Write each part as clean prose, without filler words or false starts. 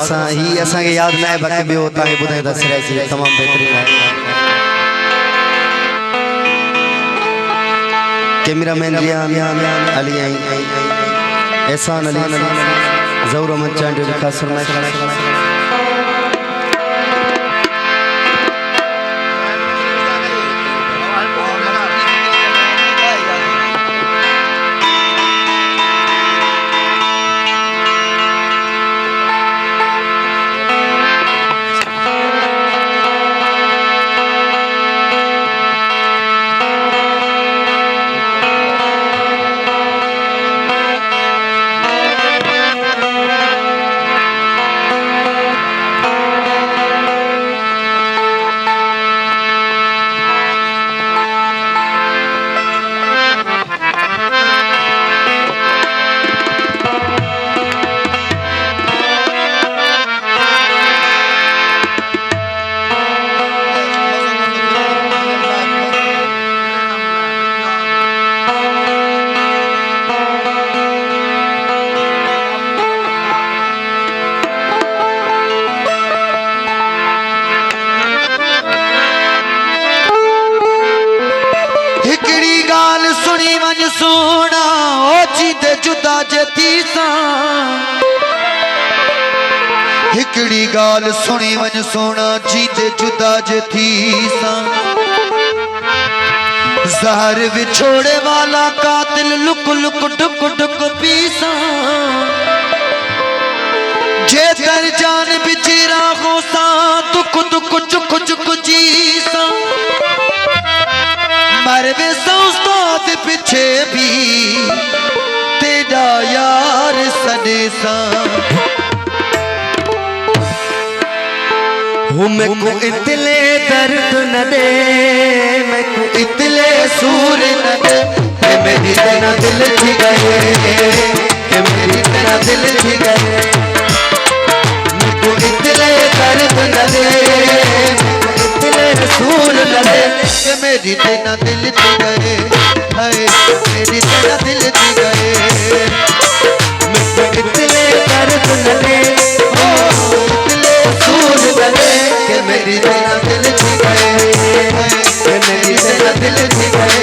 असा ही असा के याद ना है बाकी भी होता है बुधाई दस रहे सी तमाम बेहतरीन है। कैमरामैन रियान अली एहसान अली ज़हूर अहमद चांडी खास फरमाइश। सोना ओ जीते जुदा जती सा हिकड़ी गाल सुनी वन सोना जीते जुदा जती सा जहर विछोड़े वाला कातिल लुक लुक डुक डुक पीसा जे कर जान बिचरा होसा दुख दुख चुक चुक जीसा मरवे उस्ताद पीछे भी तेरा यार सनेसा मैं को इतले दर्द न दे मैं को इतले सूर न दे कि मेरी तेरा दिल थी गए कि मेरी तेरा दिल थी गए मैं को इतले दर्द न दे इतले सूर न दे कि मेरी तेरा दिल थी गए हाय मेरी तेरा दिल थी गए मैं को इतले दर्द न दे इतले सूर न दे कि मेरी तेरा दिल थी गए कि मेरी तेरा दिल थी गए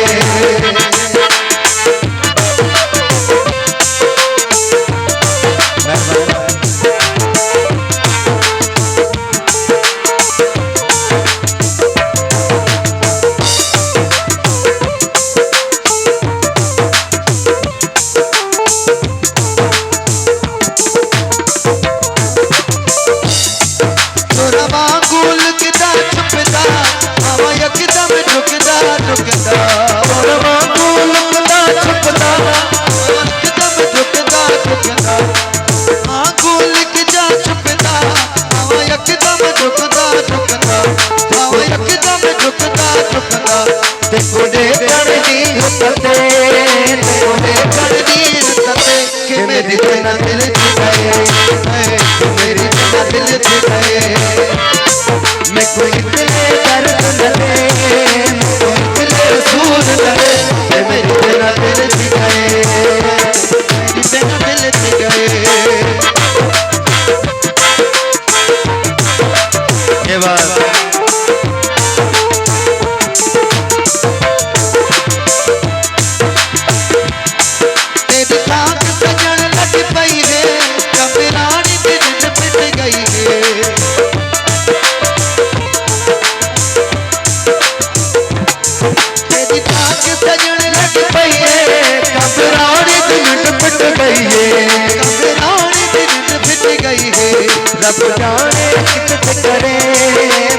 मेरी तेरा दिल थी गए मेरी तेरा दिल थी गए मैं कोई इतने दर्द न दे कोई इतने सूर न दे मेरी तेरा दिल थी गए मेरी तेरा दिल थी गए ये बात रब जाने कित करे